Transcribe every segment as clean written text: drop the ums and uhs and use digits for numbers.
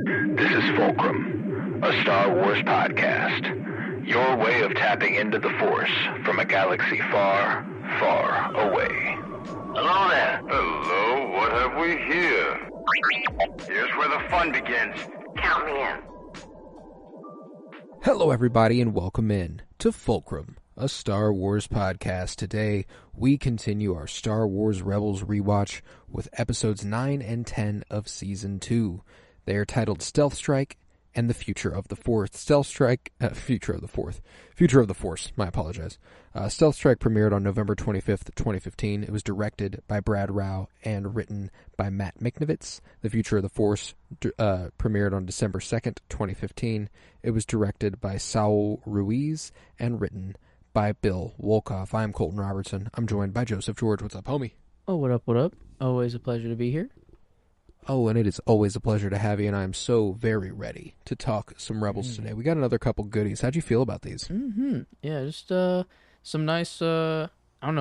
This is Fulcrum, a Star Wars podcast. Your way of tapping into the Force from a galaxy far, far away. Hello there. Hello, what have we here? Here's where the fun begins. Count me in. Hello, everybody, and welcome in to Fulcrum, a Star Wars podcast. Today, we continue our Star Wars Rebels rewatch with episodes 9 and 10 of Season 2. They are titled Stealth Strike and The Future of the Force. Future of the Force, my apologies. Stealth Strike premiered on November 25th, 2015. It was directed by Brad Rau and written by Matt Michnovetz. The Future of the Force premiered on December 2nd, 2015. It was directed by Saul Ruiz and written by Bill Wolkoff. I am Colton Robertson. I'm joined by Joseph George. What's up, homie? Oh, what up? Always a pleasure to be here. Oh, and it is always a pleasure to have you, and I am so very ready to talk some Rebels today. We got another couple goodies. How'd you feel about these? Yeah, just some nice,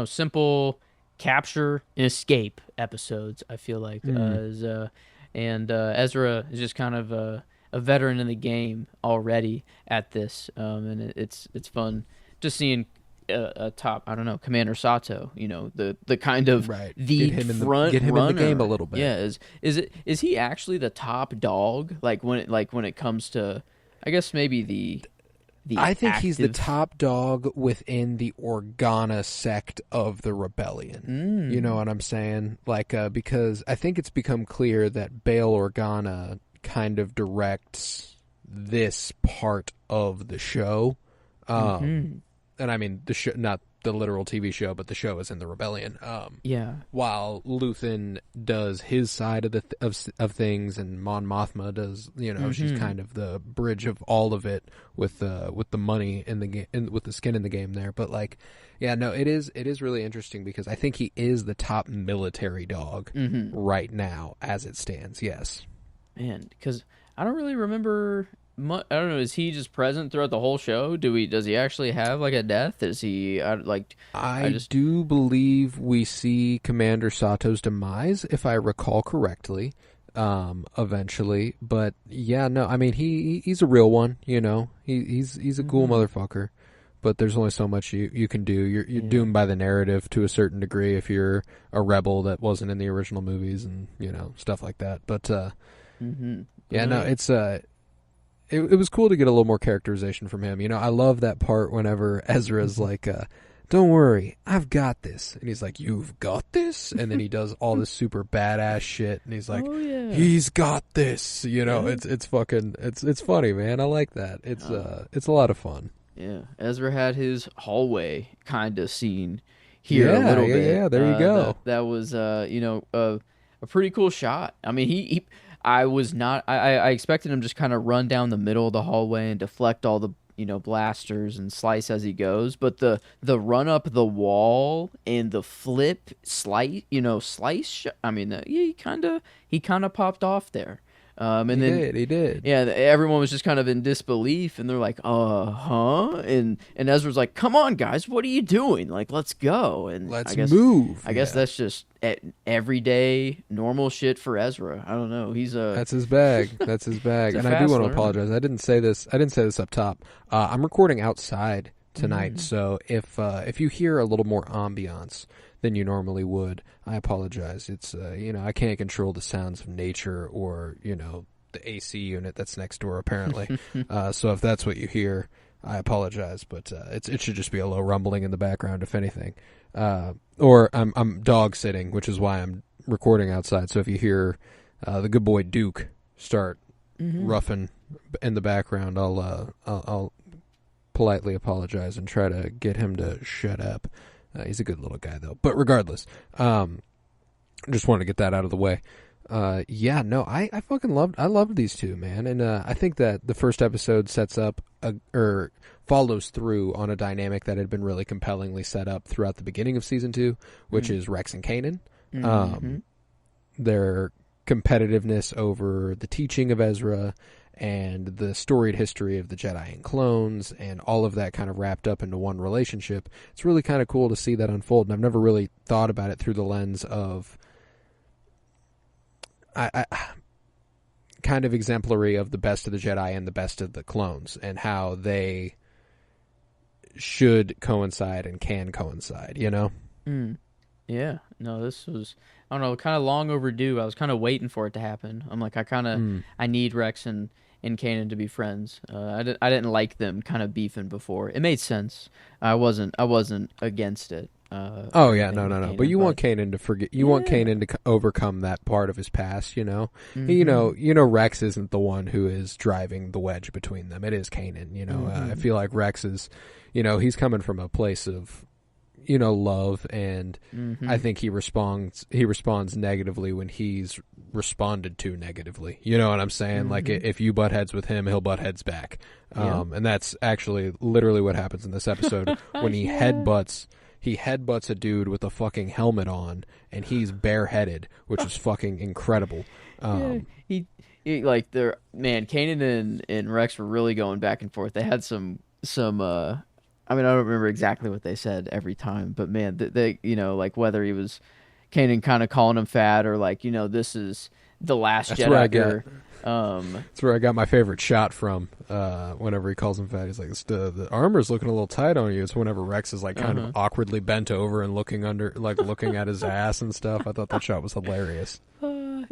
simple capture and escape episodes, I feel like. Ezra is just kind of a veteran in the game already at this, and it's fun just seeing a top, Commander Sato, the kind of the front get him runner. in the game a little bit. Yeah, is he actually the top dog? When it comes to, I guess maybe the I think he's the active... top dog within the Organa sect of the rebellion. You know what I'm saying? Because I think it's become clear that Bail Organa kind of directs this part of the show. And I mean the show, not the literal TV show, but the show is in the rebellion. While Luthen does his side of of things, and Mon Mothma does, she's kind of the bridge of all of it with the money in the game, with the skin in the game there. But it is really interesting because I think he is the top military dog right now as it stands. Yes, man, because I don't really remember. I don't know. Is he just present throughout the whole show? Does he actually have a death? Is he I do believe we see Commander Sato's demise, if I recall correctly, eventually. But yeah, no, I mean he's a real one. He's a cool motherfucker. But there's only so much you can do. You're doomed by the narrative to a certain degree if you're a rebel that wasn't in the original movies and stuff like that. But it's It was cool to get a little more characterization from him. I love that part whenever Ezra's like, don't worry, I've got this. And he's like, you've got this? And then he does all this super badass shit. And he's like, he's got this. It's fucking, it's funny, man. I like that. It's a lot of fun. Yeah. Ezra had his hallway kind of scene here a little bit. Yeah, there you go. That was, a pretty cool shot. I mean, he I was not. I expected him just kind of run down the middle of the hallway and deflect all the blasters and slice as he goes. But the run up the wall and the flip slice. I mean, he kind of popped off there. He did. Yeah, everyone was just kind of in disbelief, and they're like, and Ezra's like, come on, guys, what are you doing? Let's go. And let's move. I guess that's just everyday normal shit for Ezra. I don't know. That's his bag. That's his bag. And I do want to apologize. I didn't say this up top. I'm recording outside tonight, so if you hear a little more ambiance than you normally would, I apologize. It's I can't control the sounds of nature or the AC unit that's next door apparently. So if that's what you hear, I apologize, but it should just be a low rumbling in the background if anything. Or I'm dog sitting, which is why I'm recording outside. So if you hear the good boy Duke start roughing in the background, I'll politely apologize and try to get him to shut up. He's a good little guy, though. But regardless, just wanted to get that out of the way. I fucking loved these two, man. And I think that the first episode sets up or follows through on a dynamic that had been really compellingly set up throughout the beginning of Season 2, which is Rex and Kanan. Their competitiveness over the teaching of Ezra and the storied history of the Jedi and clones and all of that kind of wrapped up into one relationship. It's really kind of cool to see that unfold, and I've never really thought about it through the lens of kind of exemplary of the best of the Jedi and the best of the clones, and how they should coincide and can coincide, you know? Yeah. No, this was, I don't know, kind of long overdue. I was kind of waiting for it to happen. I'm like, I need Rex and Kanan to be friends. I didn't like them kind of beefing before. It made sense. I wasn't against it. No. Kanan, but you want Kanan to forget. You want Kanan to overcome that part of his past. You know, you know, Rex isn't the one who is driving the wedge between them. It is Kanan. You know, I feel like Rex is, you know, he's coming from a place of, you know, love, and I think he responds negatively when he's responded to negatively. You know what I'm saying? Like, if you butt heads with him, he'll butt heads back. And that's actually literally what happens in this episode when he headbutts a dude with a fucking helmet on, and he's bareheaded, which is fucking incredible. He like, Kanan and Rex were really going back and forth. They had some I mean, I don't remember exactly what they said every time, but man, they, you know, like, whether he was Kanan kind of calling him fat, or like, you know, this is the last Jedi. That's where I got my favorite shot from. Whenever he calls him fat, he's like, the armor's looking a little tight on you. It's whenever Rex is like kind of awkwardly bent over and looking at his ass and stuff. I thought that shot was hilarious.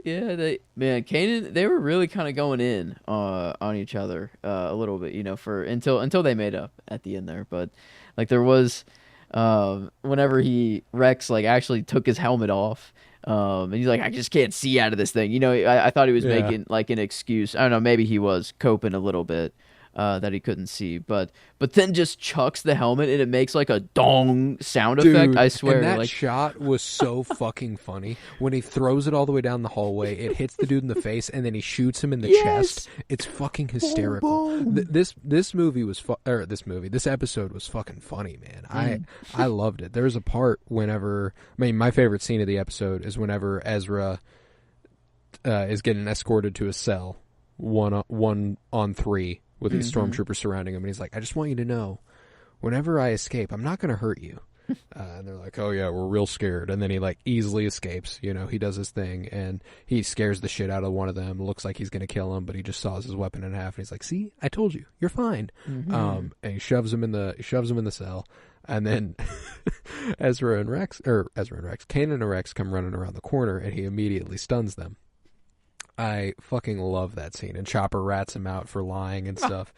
Kanan, they were really kind of going in on each other a little bit, you know, until they made up at the end there. But like, there was whenever Rex like actually took his helmet off, and he's like, I just can't see out of this thing. You know, I thought he was making like an excuse. I don't know, maybe he was coping a little bit. That he couldn't see, but then just chucks the helmet and it makes like a dong sound effect. I swear, and that shot was so fucking funny when he throws it all the way down the hallway. It hits the dude in the face, and then he shoots him in the chest. It's fucking hysterical. Boom, boom. This episode was fucking funny, man. I loved it. There's a part whenever, my favorite scene of the episode is whenever Ezra is getting escorted to a cell, one on three. With these stormtroopers surrounding him, and he's like, I just want you to know, whenever I escape, I'm not going to hurt you. And they're like, oh yeah, we're real scared. And then he like easily escapes. You know, he does his thing, and he scares the shit out of one of them. Looks like he's going to kill him, but he just saws his weapon in half, and he's like, see, I told you, you're fine. And he shoves him in the cell. And then Kanan and Rex come running around the corner, and he immediately stuns them. I fucking love that scene, and Chopper rats him out for lying and stuff.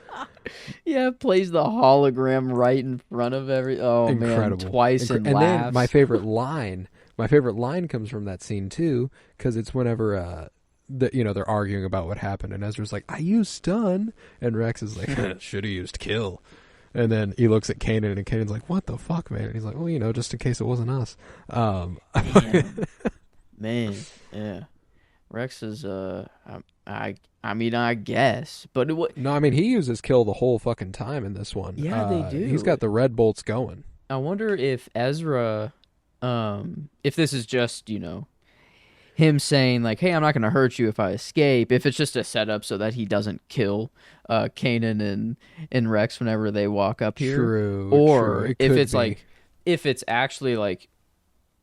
Plays the hologram right in front of incredible. Man, twice and laughs. Then my favorite line comes from that scene too, because it's whenever they're arguing about what happened, and Ezra's like, I used stun, and Rex is like, should have used kill. And then he looks at Kanan, and Kanan's like, what the fuck, man? And he's like, well, you know, just in case it wasn't us. Man, yeah. Rex is, I mean, I guess, but no, I mean, he uses kill the whole fucking time in this one. Yeah, they do. He's got the red bolts going. I wonder if Ezra, if this is just, you know, him saying like, hey, I'm not going to hurt you if I escape, if it's just a setup so that he doesn't kill Kanan and Rex whenever they walk up here. True. Or if it's like, if it's actually like,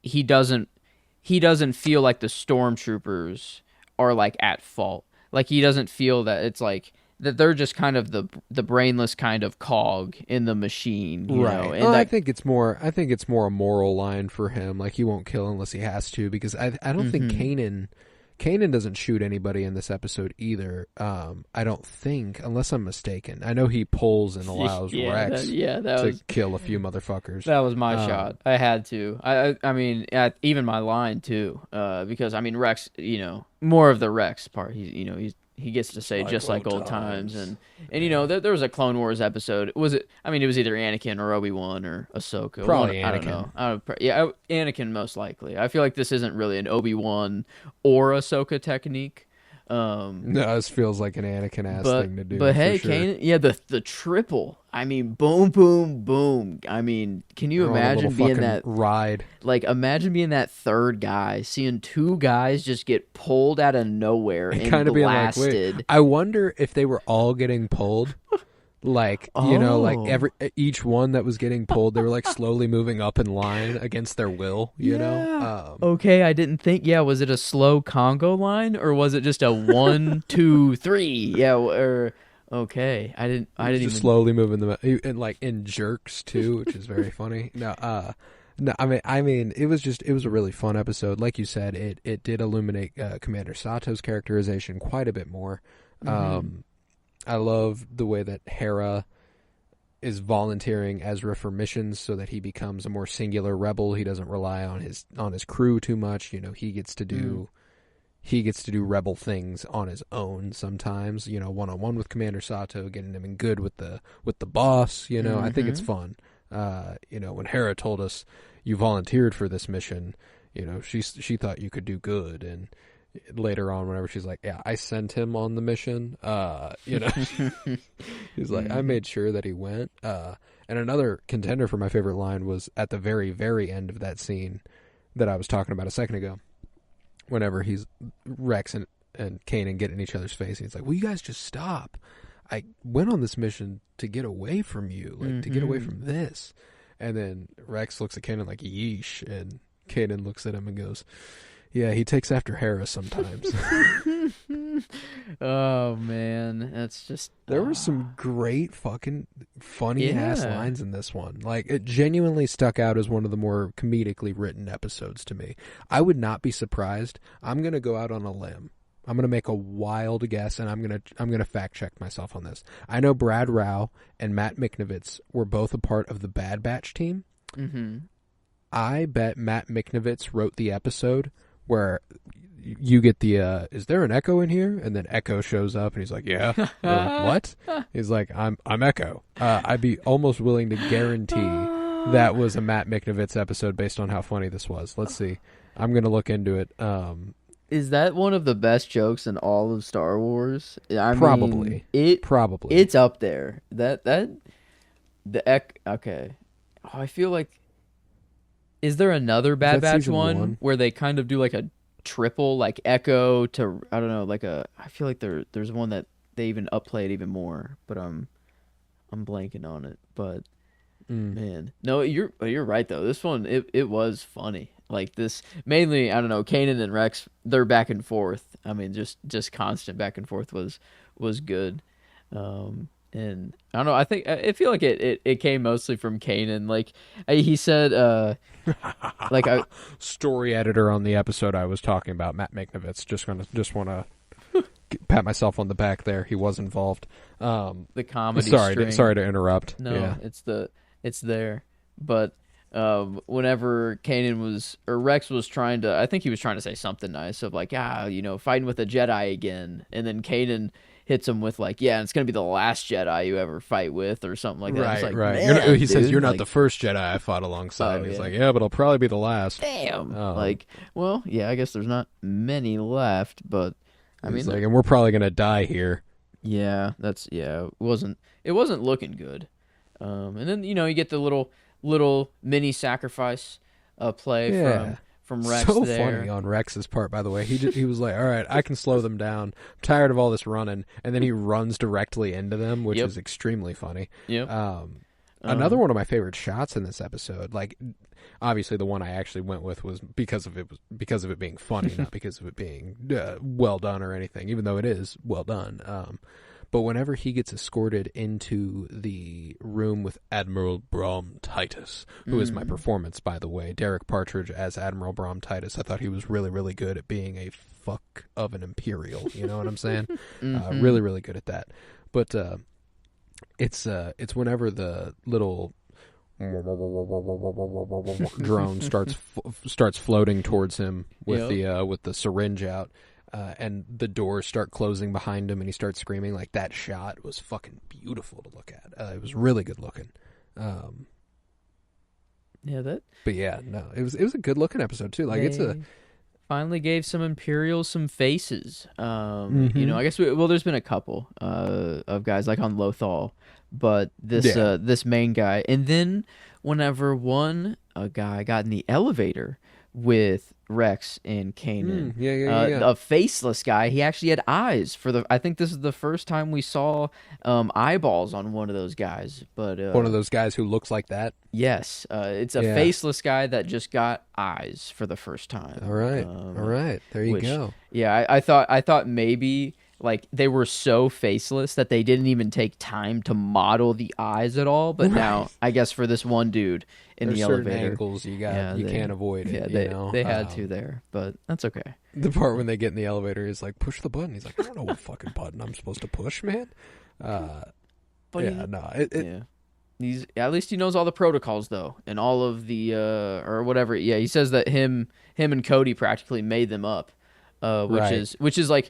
he doesn't feel like the stormtroopers are like at fault. Like, he doesn't feel that it's like that they're just kind of the brainless kind of cog in the machine, you know. And I think it's more a moral line for him. Like, he won't kill unless he has to, because I don't think Kanan doesn't shoot anybody in this episode either. I don't think, unless I'm mistaken. I know he pulls and allows Rex to kill a few motherfuckers. That was my shot. I had to. I mean, even my line too, because I mean, Rex, you know, more of the Rex part. He gets to say just like old times, and you know, there was a Clone Wars episode. It was either Anakin or Obi-Wan or Ahsoka. Probably Anakin. I don't know. Anakin most likely. I feel like this isn't really an Obi-Wan or Ahsoka technique. No, this feels like an Anakin-ass thing to do. But hey, sure. Kanan, the triple. I mean, boom, boom, boom. I mean, can you imagine being that ride? Like, imagine being that third guy, seeing two guys just get pulled out of nowhere and kind of blasted. Being like, wait, I wonder if they were all getting pulled. Like, each one that was getting pulled, they were like slowly moving up in line against their will, you know? Okay, I didn't think, was it a slow Congo line or was it just a 1, 2, 3? Yeah, or, okay. I didn't just even... slowly moving them, and like in jerks too, which is very funny. No, I mean, it was a really fun episode. Like you said, it did illuminate Commander Sato's characterization quite a bit more. I love the way that Hera is volunteering Ezra for missions so that he becomes a more singular rebel. He doesn't rely on his crew too much. You know, he gets to do rebel things on his own sometimes. You know, 1-on-1 with Commander Sato, getting him in good with the boss. You know, I think it's fun. You know, when Hera told us you volunteered for this mission, you know, she thought you could do good, and later on, whenever she's like, yeah, I sent him on the mission, you know, he's like, I made sure that he went. And another contender for my favorite line was at the very, very end of that scene that I was talking about a second ago, whenever he's Rex and Kanan get in each other's face, and he's like, will you guys just stop? I went on this mission to get away from you, like to get away from this. And then Rex looks at Kanan like, yeesh, and Kanan looks at him and goes, yeah, he takes after Hera sometimes. Oh, man. That's just... There were some great fucking funny-ass lines in this one. Like, it genuinely stuck out as one of the more comedically written episodes to me. I would not be surprised. I'm going to go out on a limb. I'm going to make a wild guess, and I'm going to fact-check myself on this. I know Brad Rao and Matt Miknovitz were both a part of the Bad Batch team. Mm-hmm. I bet Matt Miknovitz wrote the episode where you get the, is there an Echo in here? And then Echo shows up and he's like, yeah. Like, what? He's like, I'm Echo. I'd be almost willing to guarantee that was a Matt Miknovitz episode based on how funny this was. Let's see. I'm going to look into it. Is that one of the best jokes in all of Star Wars? Probably. Probably. It's up there. Okay. Oh, I feel like, is there another Bad Batch one where they kind of do like a triple, like Echo to, I don't know, like I feel like there's one that they even upplay it even more, but I'm blanking on it. But man, no, you're right though. This one, it was funny. Like this, mainly, I don't know, Kanan and Rex, they're back and forth. I mean, just constant back and forth was good. And I don't know, I feel like it came mostly from Kanan. Like he said, like story editor on the episode I was talking about, Matt Miknovitz. Just want to pat myself on the back there. He was involved. The comedy. Sorry to interrupt. No, yeah. it's there. But whenever Rex was trying to, I think he was trying to say something nice of like, fighting with a Jedi again, and then Kanan hits him with like, yeah, it's gonna be the last Jedi you ever fight with, or something like that. Right. He says, "You're not the first Jedi I fought alongside." He's like, "Yeah, but I'll probably be the last." Damn. Like, well, yeah, I guess there's not many left, but I mean, like, and we're probably gonna die here. Yeah, it wasn't looking good. And then you get the little mini sacrifice play from Rex. So there. Funny on Rex's part, by the way. He was like, all right, I can slow them down. I'm tired of all this running. And then he runs directly into them, which is extremely funny. Yep. Another one of my favorite shots in this episode, like obviously the one I actually went with was because of it being funny, not because of it being well done or anything, even though it is well done. But whenever he gets escorted into the room with Admiral Brom Titus, who is my performance, by the way, Derek Partridge as Admiral Brom Titus, I thought he was really, really good at being a fuck of an Imperial. You know what I'm saying? Really, really good at that. But it's whenever the little drone starts floating towards him with the syringe out. And the doors start closing behind him, and he starts screaming. Like, that shot was fucking beautiful to look at. It was really good looking. But yeah, no, it was a good looking episode too. Like, finally gave some Imperials some faces. I guess there's been a couple of guys like on Lothal, but this main guy, and then whenever a guy got in the elevator with Rex and Kanan. Yeah. A faceless guy. He actually had eyes for the. I think this is the first time we saw eyeballs on one of those guys. But one of those guys who looks like that. Yes, it's a faceless guy that just got eyes for the first time. All right. There you go. Yeah, I thought maybe like they were so faceless that they didn't even take time to model the eyes at all. But now, I guess for this one dude in the elevator, certain angles you can't avoid it. They had to there, but that's okay. The part when they get in the elevator is like, push the button. He's like, I don't know what fucking button I'm supposed to push, man. He's at least he knows all the protocols though, and all of the or whatever. Yeah, he says that him and Cody practically made them up, which is like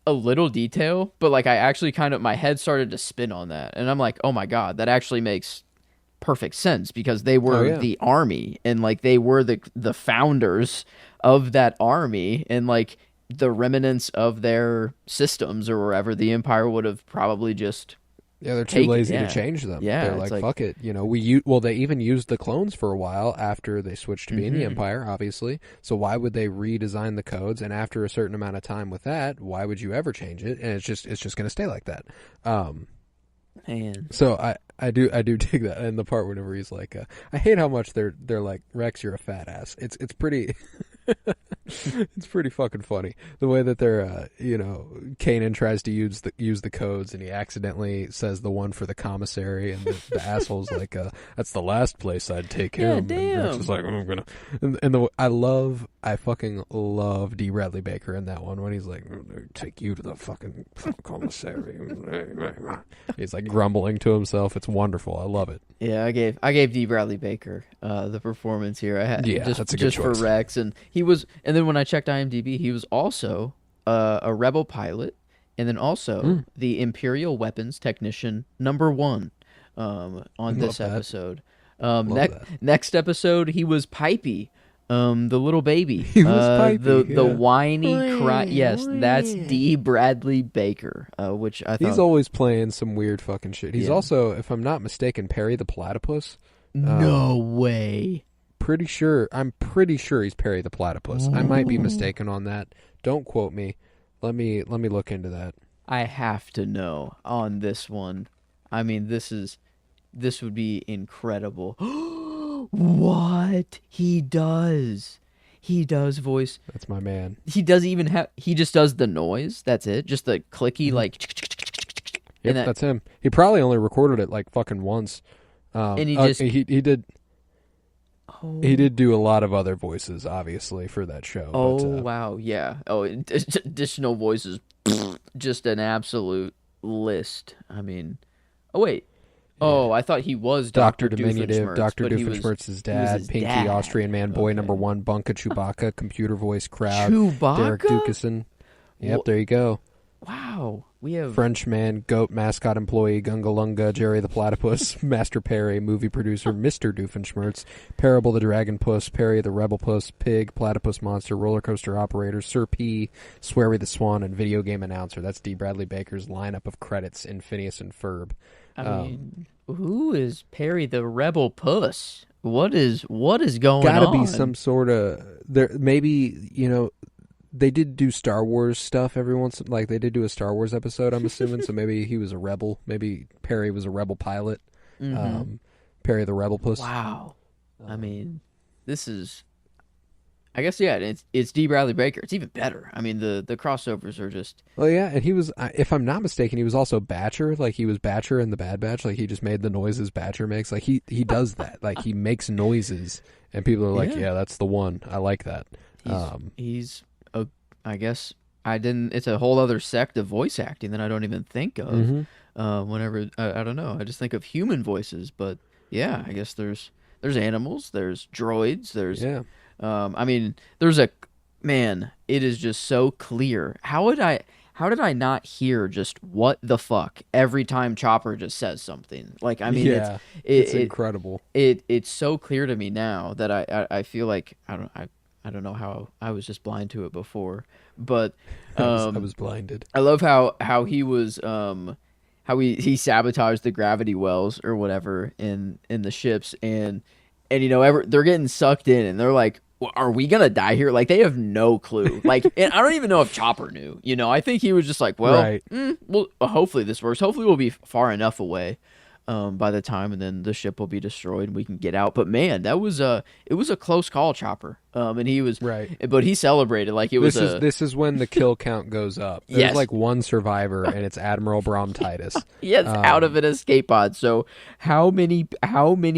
a little detail, but like I actually my head started to spin on that, and I'm like, oh my god, that actually makes perfect sense because they were the army, and like they were the founders of that army, and like the remnants of their systems or wherever the Empire would have probably just. Yeah, they're too lazy to change them. Yeah, they're like, fuck it. They even used the clones for a while after they switched to being the Empire, obviously. So why would they redesign the codes? And after a certain amount of time with that, why would you ever change it? And it's just going to stay like that. Man. So I do dig that. And the part whenever he's like, I hate how much they're like, Rex, you're a fat ass. It's pretty. It's pretty fucking funny the way that they're Kanan tries to use the codes and he accidentally says the one for the commissary and the asshole's like that's the last place I'd take him. Damn. And Rex is like, I'm gonna I fucking love D. Bradley Baker in that one when he's like, take you to the fucking commissary. He's like grumbling to himself. It's wonderful. I love it. Yeah, I gave D. Bradley Baker the performance here. I had that's a good choice. For Rex, and then when I checked IMDb, he was also a rebel pilot, and then also the Imperial Weapons Technician #1 on this episode. Next episode, he was Pipey, the little baby. He was Pipey, the whiny cry. Yes, that's D. Bradley Baker, which I thought he's always playing some weird fucking shit. He's also, if I'm not mistaken, Perry the Platypus. No way. I'm pretty sure he's Perry the Platypus. I might be mistaken on that. Don't quote me. Let me look into that. I have to know on this one. I mean, this would be incredible. What? He does voice. That's my man. He just does the noise. That's it. Just the clicky like. Yep, that's him. He probably only recorded it like fucking once. And he did. Oh. He did do a lot of other voices, obviously, for that show. Oh, wow, yeah. Oh, additional voices, just an absolute list. I mean, oh, wait. Yeah. Oh, I thought he was Dr. Diminutive, Dr. Doofenshmirtz's dad, Pinky, dad. Austrian Man, Boy #1, Bunka, Chewbacca, Computer Voice, Crowd, Chewbacca? Derek Dukeson. Yep, there you go. Wow. We have Frenchman, Goat, Mascot Employee, Gunga Lunga, Jerry the Platypus, Master Perry, Movie Producer, Mr. Doofenshmirtz, Parable the Dragon Puss, Perry the Rebel Puss, Pig, Platypus Monster, Roller Coaster Operator, Sir P, Sweary the Swan, and Video Game Announcer. That's D. Bradley Baker's lineup of credits in Phineas and Ferb. I mean, who is Perry the Rebel Puss? What is going on? Gotta be some sort of there. Maybe they did do Star Wars stuff every once. Like they did do a Star Wars episode. I'm assuming so. Maybe he was a rebel. Maybe Perry was a rebel pilot. Mm-hmm. Perry the Rebel Puss. Wow. I mean, this is. I guess it's D. Bradley Baker. It's even better. I mean, the crossovers are just. Well, yeah, and he was, if I'm not mistaken, he was also Batcher. Like he was Batcher in the Bad Batch. Like he just made the noises Batcher makes. Like he does that. Like he makes noises, and people are like, yeah, that's the one. I like that. He's I guess I didn't. It's a whole other sect of voice acting that I don't even think of. Mm-hmm. Whenever I don't know, I just think of human voices. But yeah, I guess there's animals, there's droids, there's I mean, there's a man. It is just so clear. How did I not hear just what the fuck every time Chopper just says something? Like I mean, it's incredible. It's so clear to me now that I feel like I don't know how I was just blind to it before, but I was blinded. I love how he was how he sabotaged the gravity wells or whatever in the ships and they're getting sucked in and they're like are we gonna die here? Like, they have no clue. Like, and I don't even know if Chopper knew. You know, I think he was just like, well, Right. Well, hopefully this works. Hopefully we'll be far enough away by the time, and then the ship will be destroyed and we can get out. But man, it was a close call, Chopper. And he was right, but he celebrated like it was. This is when the kill count goes up. There's Yes. like one survivor, and it's Admiral Bromtitus. Yes, out of an escape pod. So how many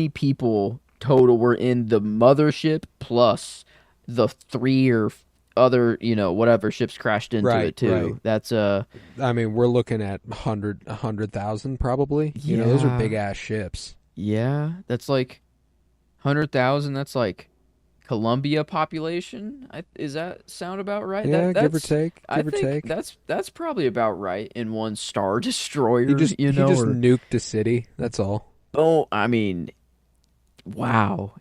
people total were in the mothership plus the 3 or other, whatever ships crashed into Right, it too? right. That's I mean, we're looking at 100,000 probably. You know, those are big ass ships. yeah, that's like 100,000. That's like Columbia population. Is that sound about right? Yeah, That's, give or take. I think that's probably about right in one Star Destroyer. He just or, nuked a city. That's all. oh, I mean, wow.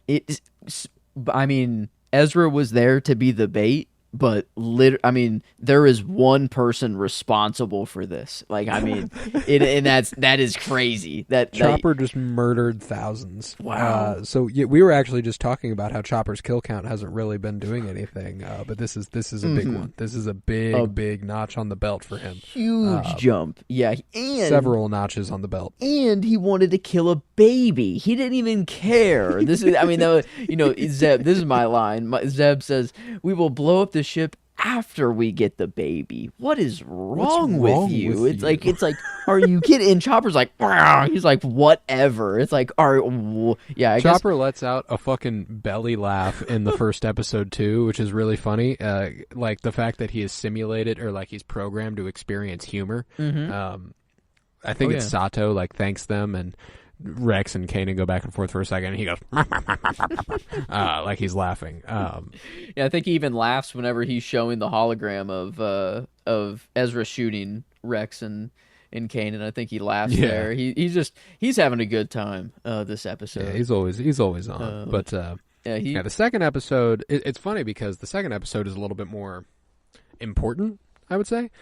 I mean, Ezra was there to be the bait, but there is one person responsible for this. Like, I mean, and that is crazy. Chopper just murdered thousands. Wow. So yeah, we were actually just talking about how Chopper's kill count hasn't really been doing anything. But this is a big one. This is a big notch on the belt for him. Huge jump. Yeah, and several notches on the belt. And he wanted to kill a baby. He didn't even care. This is, Zeb. This is my line. Zeb says, "We will blow up the ship after we get the baby." What is wrong with you? It's like, are you kidding? And Chopper's like, he's like, whatever. It's like, yeah. Chopper lets out a fucking belly laugh in the first episode too, which is really funny. Like the fact that he is simulated or like he's programmed to experience humor. Mm-hmm. I think it's Sato like thanks them, and Rex and Kanan go back and forth for a second, and he goes like he's laughing. Yeah, I think he even laughs whenever he's showing the hologram of Ezra shooting Rex and Kanan. I think he laughs there. He's having a good time this episode. Yeah, he's always on. But the second episode, it's funny because the second episode is a little bit more important, I would say.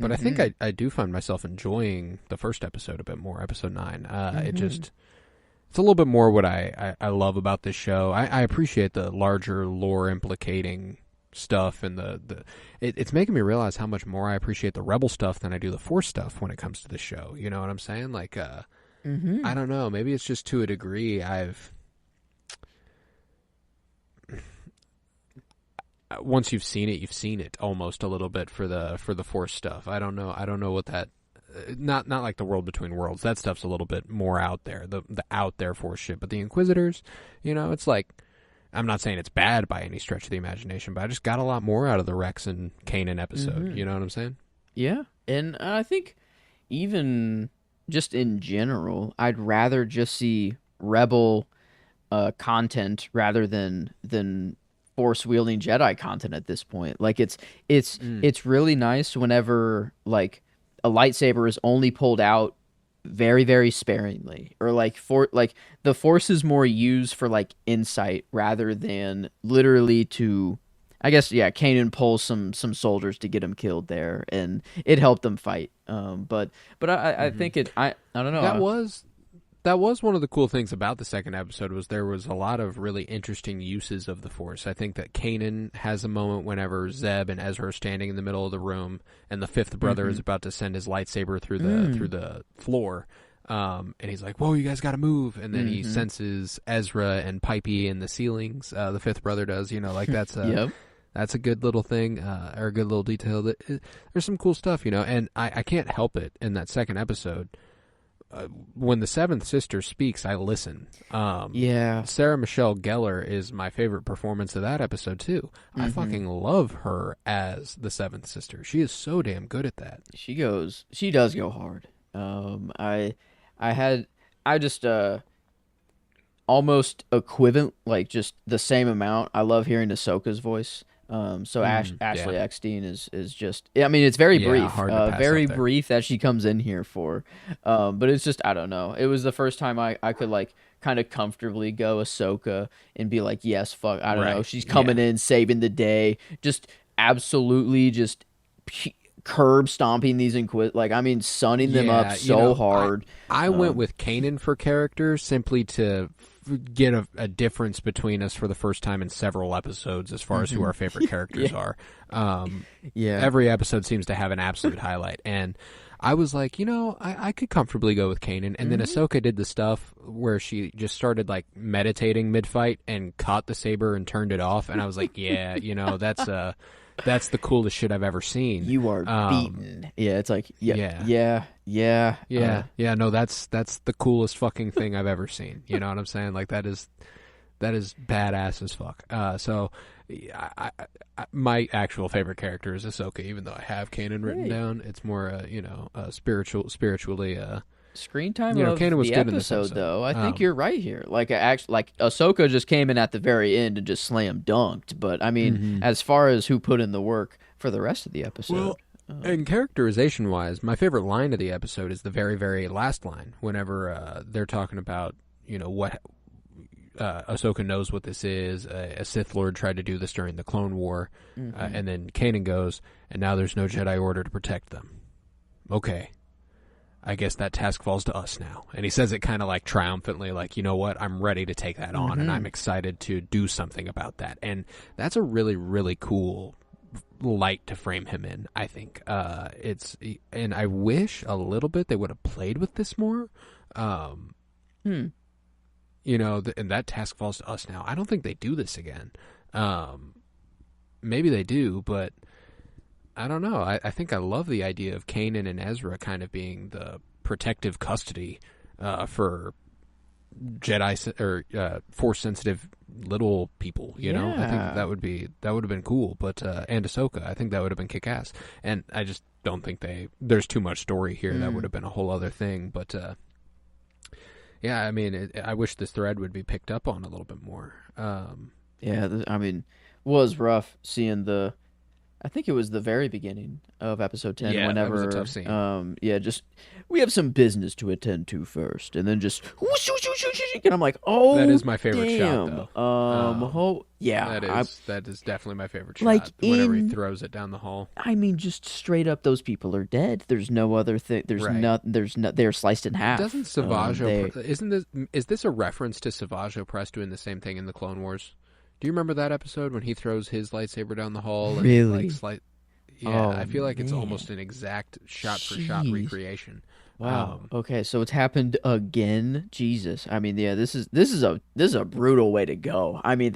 But I think I do find myself enjoying the first episode a bit more, episode 9. It's a little bit more what I love about this show. I appreciate the larger lore implicating stuff, and it's making me realize how much more I appreciate the Rebel stuff than I do the Force stuff when it comes to the show. You know what I'm saying? Like, I don't know. Maybe it's just to a degree once you've seen it almost a little bit for the Force stuff. I don't know what that not like the World Between Worlds. That stuff's a little bit more out there, the out there Force shit. But the Inquisitors, it's like, I'm not saying it's bad by any stretch of the imagination, but I just got a lot more out of the Rex and Kanan episode. You know what I'm saying? Yeah, and I think even just in general, I'd rather just see Rebel content rather than Force wielding Jedi content at this point. Like, it's really nice whenever like a lightsaber is only pulled out very, very sparingly, or like the Force is more used for like insight rather than literally to, I guess, Kanan pulls some soldiers to get him killed there, and it helped them fight. But I think I don't know. That was one of the cool things about the second episode, was there was a lot of really interesting uses of the Force. I think that Kanan has a moment whenever Zeb and Ezra are standing in the middle of the room, and the fifth brother is about to send his lightsaber through the floor, and he's like, "Whoa, you guys got to move!" And then he senses Ezra and Pipey in the ceilings. The fifth brother does, like that's that's a good little thing, or a good little detail. There's some cool stuff, and I can't help it in that second episode. When the seventh sister speaks, I listen. Sarah Michelle Gellar is my favorite performance of that episode too. I fucking love her as the seventh sister. She is so damn good at that. She does go hard. I just almost equivalent, like just the same amount. I love hearing Ahsoka's voice. Ashley Eckstein is just, I mean, it's very brief, very brief that she comes in here for, but it's just, I don't know. It was the first time I could like kind of comfortably go Ahsoka and be like, yes, fuck, I don't know. She's coming in, saving the day, just absolutely just curb stomping these sunning them up so hard. I went with Kanan for character simply to get a difference between us for the first time in several episodes as far as who our favorite characters are. Every episode seems to have an absolute highlight, and I was like, I could comfortably go with Kanan. And then Ahsoka did the stuff where she just started like meditating mid-fight and caught the saber and turned it off, and I was like, yeah, that's the coolest shit I've ever seen. You are beaten. Yeah, it's like, yeah. No, that's the coolest fucking thing I've ever seen. You know what I'm saying? Like that is badass as fuck. So, my actual favorite character is Ahsoka, even though I have Kanan written down. It's more, spiritually. Screen time of Kanan was the good in this episode, though. I think you're right here. Like Ahsoka just came in at the very end and just slam dunked. But I mean, as far as who put in the work for the rest of the episode, and characterization wise, my favorite line of the episode is the very, very last line. Whenever they're talking about what Ahsoka knows what this is. A Sith Lord tried to do this during the Clone War, and then Kanan goes, and now there's no Jedi Order to protect them. Okay. I guess that task falls to us now. And he says it kind of like triumphantly, like, you know what, I'm ready to take that on, and I'm excited to do something about that. And that's a really, really cool light to frame him in, I think. And I wish a little bit they would have played with this more. And that task falls to us now. I don't think they do this again. Maybe they do, but I don't know. I think I love the idea of Kanan and Ezra kind of being the protective custody for Jedi or Force-sensitive little people. You know, I think that would have been cool. But and Ahsoka, I think that would have been kick-ass. And I just don't think there's too much story here. That would have been a whole other thing. But yeah, I mean, I wish this thread would be picked up on a little bit more. I mean, it was rough seeing I think it was the very beginning of episode 10. Yeah, whenever, that was a tough scene. Just we have some business to attend to first, and then just whoosh, whoosh, whoosh, whoosh, and I'm like, oh, that is my favorite damn. shot, though. That is definitely my favorite shot. Like whenever he throws it down the hall. I mean, just straight up, those people are dead. There's no other thing. They're sliced in half. Doesn't Savage is this a reference to Savage Opress doing the same thing in the Clone Wars? Do you remember that episode when he throws his lightsaber down the hall? And really? I feel like it's almost an exact shot-for-shot recreation. Wow. Okay, so it's happened again. Jesus. I mean, yeah, this is a brutal way to go. I mean,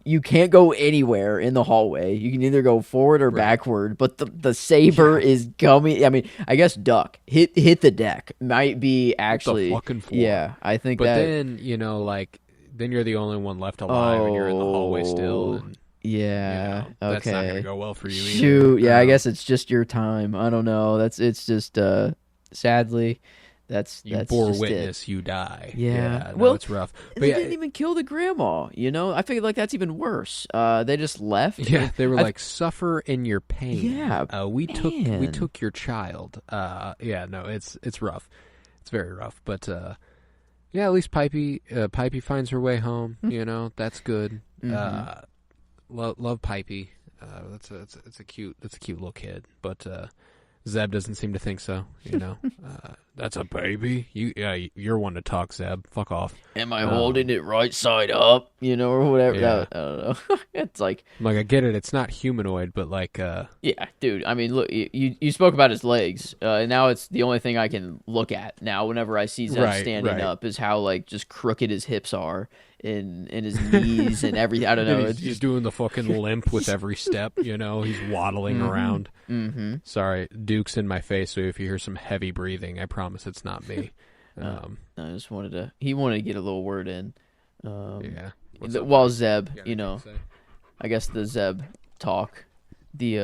you can't go anywhere in the hallway. You can either go forward or backward, but the saber is coming. I mean, I guess duck. Hit the deck. Might be actually the fucking floor. Yeah, I think but that. But then you're the only one left alive, and you're in the hallway still. And, yeah. Okay. That's not gonna go well for you either. Shoot. Yeah, I guess it's just your time. I don't know. It's just sadly. That's bore just witness, you die. Yeah. Well, it's rough. But they didn't even kill the grandma. I feel like that's even worse. They just left. Yeah, they were like, suffer in your pain. Yeah. We took your child. It's rough. It's very rough. But yeah, at least Pipey finds her way home. That's good. Love Pipey. That's a cute little kid. But Zeb doesn't seem to think so. That's a baby. You're one to talk, Zeb. Fuck off. Am I holding it right side up? Or whatever. Yeah. I don't know. It's like, I get it. It's not humanoid, but like. Yeah, dude. I mean, look. You spoke about his legs. And now it's the only thing I can look at now. Whenever I see Zeb standing up, is how like just crooked his hips are. In his knees and everything. I don't know. He's doing the fucking limp with every step. He's waddling around. Mm-hmm. Sorry, Duke's in my face. So if you hear some heavy breathing, I promise it's not me. I just wanted he wanted to get a little word in. Yeah. While Zeb, I guess the Zeb talk. They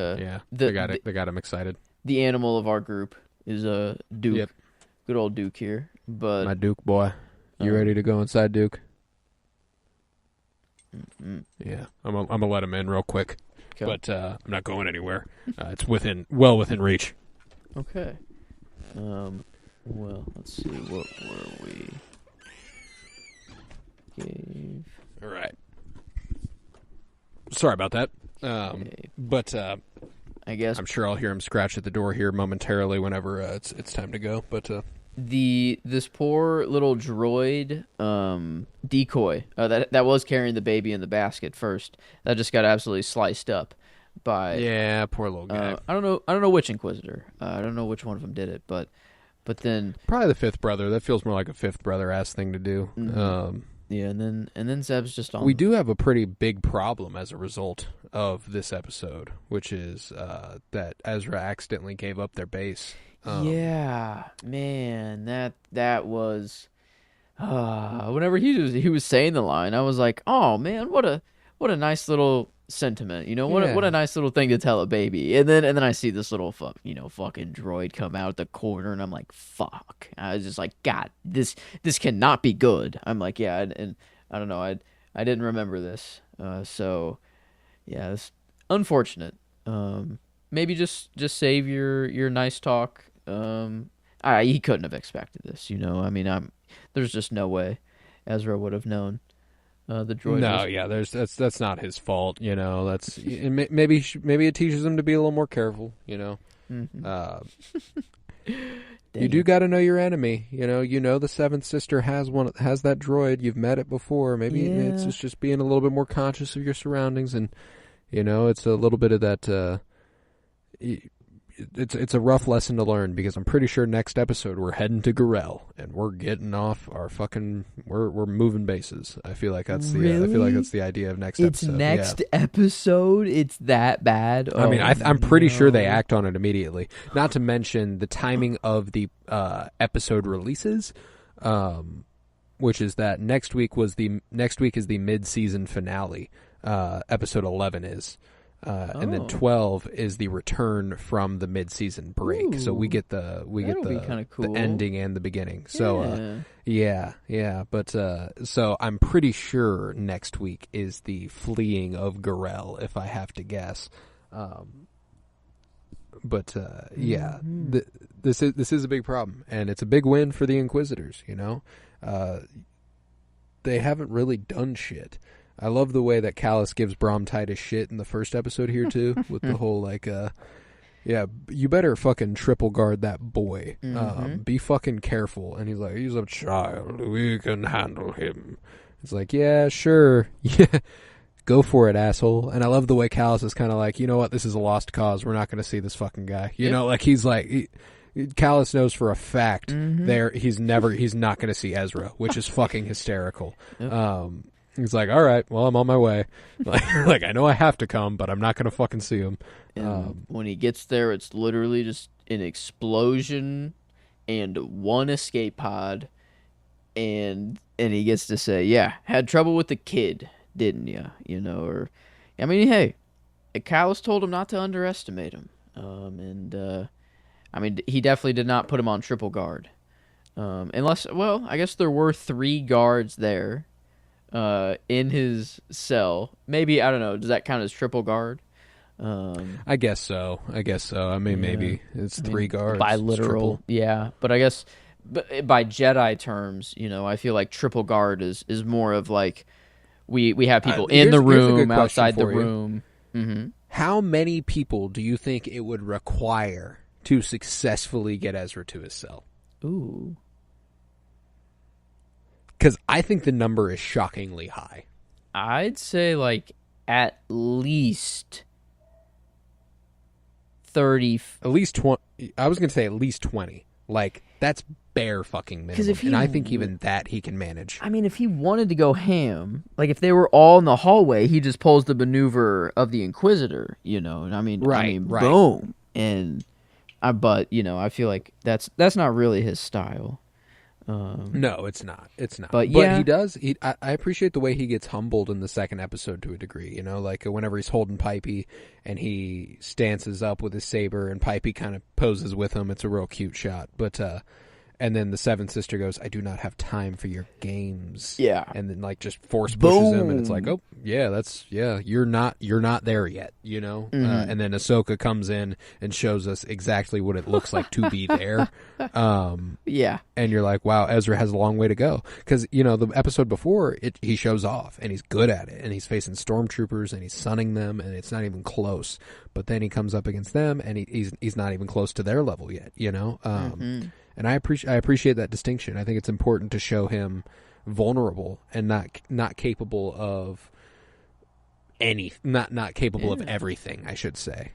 got him excited. The animal of our group is Duke. Yep. Good old Duke here. But my Duke boy, you ready to go inside, Duke? Yeah, I'm gonna let him in real quick, but I'm not going anywhere. It's well within reach. Okay. Well, let's see. What were we? Gave. All right. Sorry about that. But I guess I'm sure I'll hear him scratch at the door here momentarily whenever it's time to go. But this poor little droid decoy that was carrying the baby in the basket first, that just got absolutely sliced up by poor little guy. I don't know which Inquisitor. I don't know which one of them did it, but then probably the fifth brother. That feels more like a fifth brother ass thing to do. Mm-hmm. And then Zeb's just on. We do have a pretty big problem as a result of this episode, which is that Ezra accidentally gave up their base. Yeah, man, that was whenever he was saying the line, I was like, oh man, what a nice little sentiment, what a nice little thing to tell a baby. And then I see this little fucking droid come out the corner, and I'm like, fuck. I was just like, God, this cannot be good. I'm like, yeah, and I don't know, I didn't remember this, so yeah, it's unfortunate. Maybe just save your nice talk. He couldn't have expected this, I mean, there's just no way Ezra would have known. The droid. No, yeah, that's not his fault, That's maybe it teaches him to be a little more careful, Mm-hmm. You do got to know your enemy, the seventh sister has that droid. You've met it before. Maybe it's just being a little bit more conscious of your surroundings, and it's a little bit of that. It's a rough lesson to learn, because I'm pretty sure next episode we're heading to Gorel and we're getting off our we're moving bases. I feel like that's the idea of next episode. It's next episode. It's that bad. I mean, I'm pretty sure they act on it immediately. Not to mention the timing of the episode releases, which is that next week is the mid-season finale. Episode 11 is. And then 12 is the return from the mid-season break. Ooh, so we get the cool. the ending and the beginning. So but so I'm pretty sure next week is the fleeing of Gorel, if I have to guess. This is a big problem, and it's a big win for the Inquisitors. They haven't really done shit. I love the way that Callus gives Brom Titus shit in the first episode here, too, with the whole, you better fucking triple guard that boy. Mm-hmm. Be fucking careful. And he's like, he's a child. We can handle him. It's like, yeah, sure. Yeah, go for it, asshole. And I love the way Callus is kind of like, you know what, this is a lost cause. We're not going to see this fucking guy. He's like... Callus knows for a fact he's not going to see Ezra, which is fucking hysterical. Yep. He's like, all right, well, I'm on my way. Like I know I have to come, but I'm not going to fucking see him. And when he gets there, it's literally just an explosion and one escape pod, and he gets to say, yeah, had trouble with the kid, didn't you? I mean, hey, Callus told him not to underestimate him. I mean, he definitely did not put him on triple guard. I guess there were 3 guards there. In his cell. Maybe, I don't know, does that count as triple guard? I guess so. I mean, maybe it's 3 guards. By literal, yeah. But I guess by Jedi terms, I feel like triple guard is more of like we have people in the room, outside the room. Mm-hmm. How many people do you think it would require to successfully get Ezra to his cell? Ooh. Because I think the number is shockingly high. I'd say at least 30. At least 20. I was going to say at least 20. That's bare fucking minimum. And I think even that he can manage. I mean, if he wanted to go ham, if they were all in the hallway, he just pulls the maneuver of the Inquisitor, And I mean, right. Boom. And I feel like that's not really his style. No, it's not. But he does. I appreciate the way he gets humbled in the second episode to a degree. Whenever he's holding Pipey and he stances up with his saber and Pipey kind of poses with him. It's a real cute shot. But and then the seventh sister goes, "I do not have time for your games." Yeah, and then just force pushes him, and it's like, oh yeah, you're not there yet, Mm-hmm. And then Ahsoka comes in and shows us exactly what it looks like to be there. Yeah, and you're like, wow, Ezra has a long way to go, because the episode before he shows off and he's good at it, and he's facing stormtroopers and he's sunning them, and it's not even close. But then he comes up against them and he's not even close to their level yet, Mm-hmm. And I appreciate that distinction. I think it's important to show him vulnerable and not capable of not capable of everything, I should say.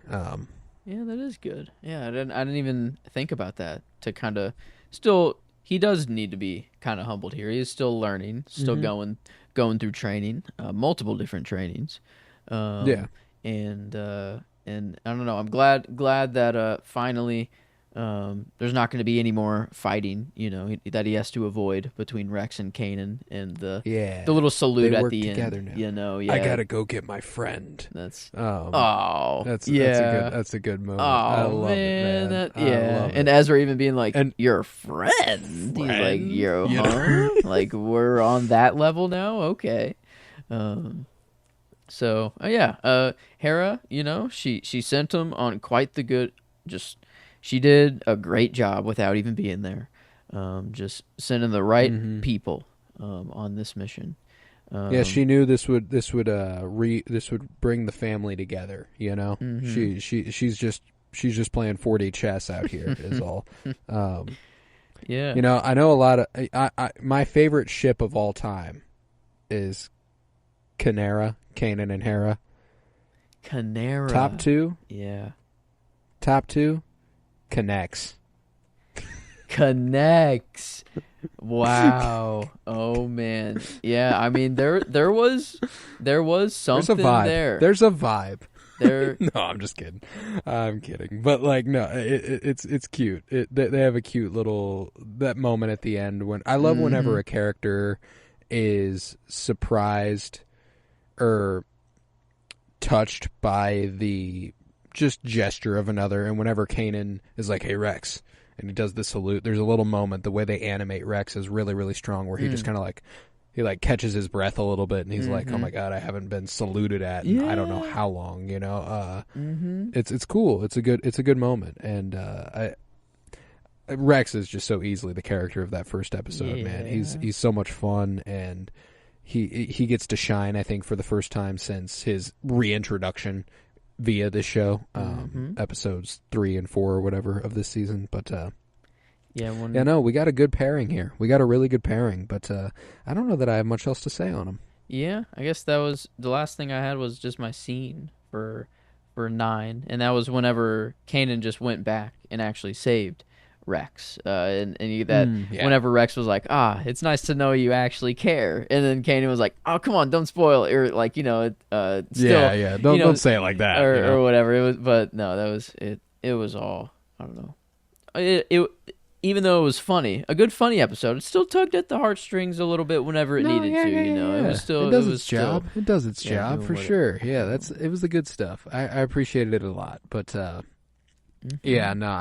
Yeah, that is good. Yeah, I didn't even think about that. To kind of still, he does need to be kind of humbled here. He is still learning, still going through training, multiple different trainings. And I don't know. I'm glad that finally there's not going to be any more fighting. That he has to avoid between Rex and Kanan, and the little salute at the end. Now. I gotta go get my friend. That's that's a good moment. I love it, man. And Ezra even being like, and your friend. He's like, huh? Like, we're on that level now. Okay. So Hera, she sent him on quite the good. She did a great job without even being there. Just sending the right people on this mission. She knew this would bring the family together. She's just playing 4D chess out here. Is all. I know a lot of. My favorite ship of all time is Kanan and Hera. Top two. Yeah. Top two. Connects. Wow. Oh man. Yeah, I mean there was something there. There's a vibe. There. No, I'm just kidding. I'm kidding. But no, it's cute. They have a cute little that moment at the end when I love whenever a character is surprised or touched by the just gesture of another, and whenever Kanan is like, "Hey Rex," and he does the salute, there's a little moment. The way they animate Rex is really, really strong, where he just kind of he catches his breath a little bit, and he's like, "Oh my god, I haven't been saluted at in I don't know how long." It's cool. It's a good moment, and Rex is just so easily the character of that first episode. Man, he's so much fun, and he gets to shine. I think for the first time since his reintroduction via this show, episodes 3 and 4 or whatever of this season. But we got a good pairing here. We got a really good pairing, but I don't know that I have much else to say on them. Yeah, I guess that was the last thing I had was just my scene for 9, and that was whenever Kanan just went back and actually saved Rex, whenever Rex was like, it's nice to know you actually care, and then Kanan was like, oh, come on, don't spoil it, or don't say it like that, or whatever it was. But no, that was it. It was all, I don't know. It even though it was funny, a good funny episode, it still tugged at the heartstrings a little bit whenever it needed to. It was still it does its job. It does its job for sure. Yeah, it was the good stuff. I appreciated it a lot, but I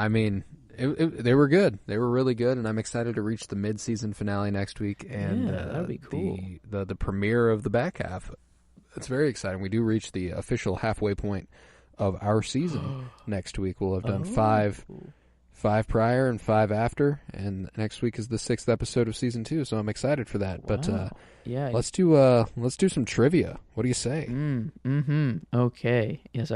mean. They were good. They were really good, and I'm excited to reach the mid-season finale next week and that'd be cool. The premiere of the back half. It's very exciting. We do reach the official halfway point of our season next week. We'll have done 5 prior and 5 after, and next week is the 6th episode of season 2. So I'm excited for that. Wow. But let's do some trivia. What do you say? Okay. Yes,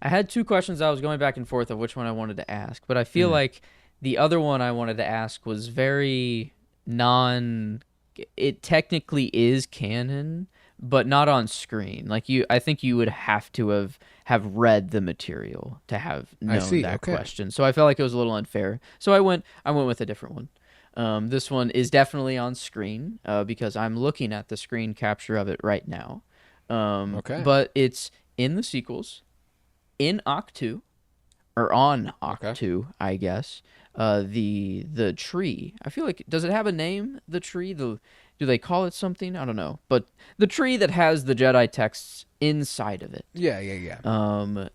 I had 2 questions I was going back and forth of which one I wanted to ask, but I feel like the other one I wanted to ask was very it technically is canon, but not on screen. I think you would have to have read the material to have known that question. So I felt like it was a little unfair. So I went with a different one. This one is definitely on screen because I'm looking at the screen capture of it right now. But it's in the sequels. In Octu, or on Octu, I guess, the tree. I feel like, does it have a name, the tree? Do they call it something? I don't know. But the tree that has the Jedi texts inside of it. Yeah.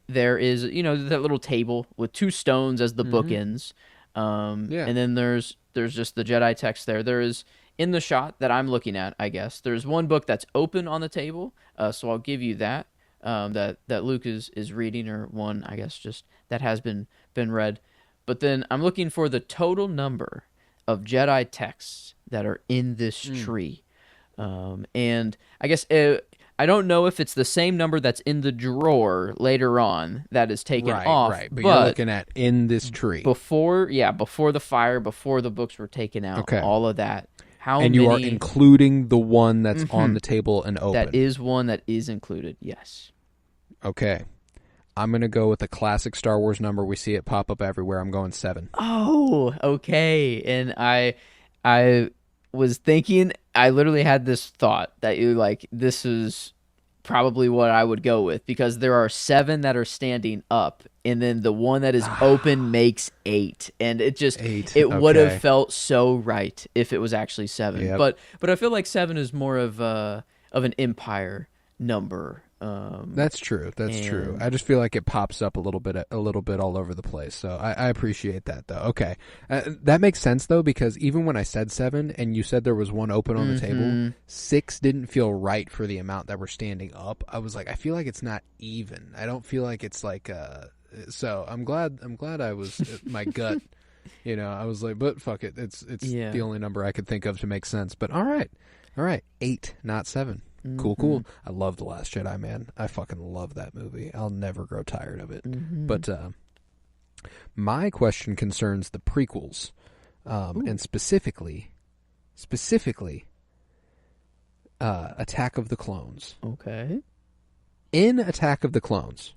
There is, that little table with 2 stones as the bookends. And then there's just the Jedi text there. There is, in the shot that I'm looking at, I guess, there's one book that's open on the table, so I'll give you that. That Luke is reading, or one, I guess, just that has been read. But then I'm looking for the total number of Jedi texts that are in this tree. And I guess I don't know if it's the same number that's in the drawer later on that is taken off. Right, but you're looking at in this tree. Before the fire, before the books were taken out, all of that. And you are including the one that's on the table and open. That is one that is included, yes. Okay. I'm going to go with the classic Star Wars number. We see it pop up everywhere. I'm going 7. Oh, okay. And I was thinking, I literally had this thought that this is probably what I would go with, because there are 7 that are standing up, and then the one that is open makes 8, and it just 8. It would have felt so right if it was actually 7. Yep. But I feel like 7 is more of an Empire number. That's true. That's true. I just feel like it pops up a little bit all over the place. So I appreciate that, though. Okay, that makes sense though, because even when I said 7 and you said there was one open on the table, 6 didn't feel right for the amount that were standing up. I was like, I feel like it's not even. I don't feel like it's like. So I'm glad I was my gut. I was like, but fuck it. It's the only number I could think of to make sense. But all right, 8, not 7. Cool. I love The Last Jedi, man. I fucking love that movie. I'll never grow tired of it. But my question concerns the prequels, and specifically, Attack of the Clones. Okay. In Attack of the Clones,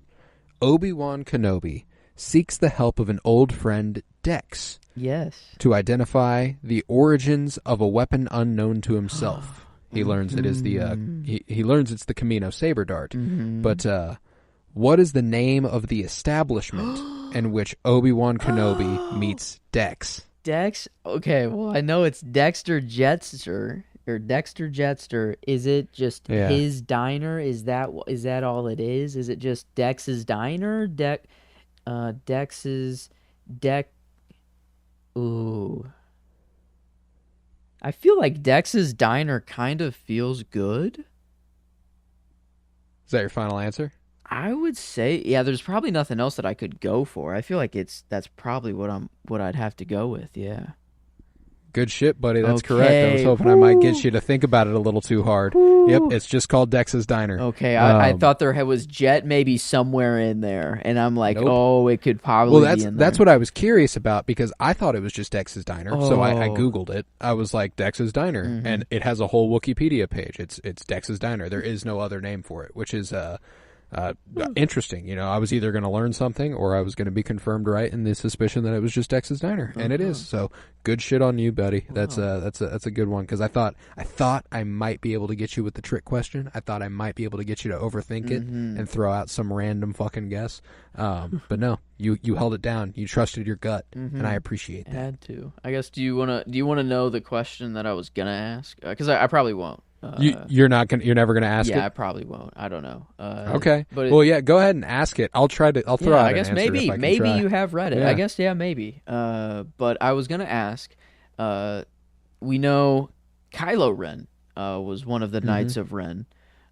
Obi-Wan Kenobi seeks the help of an old friend, Dex. Yes. To identify the origins of a weapon unknown to himself. He learns it is the he learns it's the Camino Saber Dart. But what is the name of the establishment in which Obi-Wan Kenobi meets Dex? Dex? Okay, well, I know it's Dexter Jetster or Dexter Jetster. Is it just his diner? Is that all it is? Is it just Dex's diner? Dex's Dex. Ooh. I feel like Dex's Diner kind of feels good. Is that your final answer? I would say, yeah, there's probably nothing else that I could go for. I feel like that's probably what I'd have to go with, yeah. Good shit, buddy. That's correct. I was hoping I might get you to think about it a little too hard. Yep, it's just called Dex's Diner. Okay, I thought there was Jet maybe somewhere in there, and I'm like, nope. It could probably be in there. That's what I was curious about, because I thought it was just Dex's Diner, so I Googled it. I was like, Dex's Diner, and it has a whole Wikipedia page. It's Dex's Diner. There is no other name for it, which is interesting. I was either going to learn something or I was going to be confirmed right in the suspicion that it was just Dex's Diner, and it is. So good shit on you, buddy. Wow. That's a good one, because I thought I might be able to get you with the trick question. I thought I might be able to get you to overthink it and throw out some random fucking guess. But no, you held it down. You trusted your gut, and I appreciate that. Had to. I guess. Do you want to know the question that I was gonna ask? Because I probably won't. You're never gonna ask it? Yeah, I probably won't. I don't know. Okay. But go ahead and ask it. I'll throw out I guess an answer maybe if I can try. you have read it. Yeah. I guess maybe. But I was gonna ask. We know Kylo Ren was one of the Knights of Ren.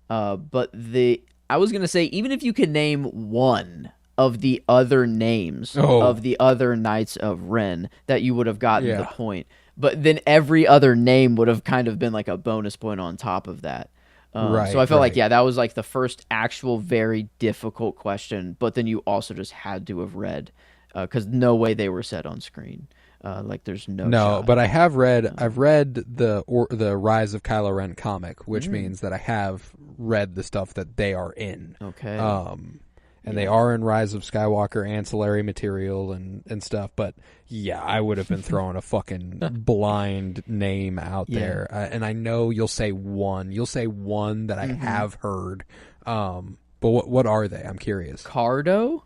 But I was gonna say, even if you could name one of the other names of the other Knights of Ren, that you would have gotten the point. But then every other name would have kind of been like a bonus point on top of that. Right. So I felt like, that was like the first actual very difficult question. But then you also just had to have read, because no way they were said on screen. There's no shot. But I've read the Rise of Kylo Ren comic, which means that I have read the stuff that they are in. Okay. And they are in Rise of Skywalker ancillary material and stuff. But yeah, I would have been throwing a fucking blind name out there. And I know you'll say one. You'll say one that I have heard. But what are they? I'm curious. Cardo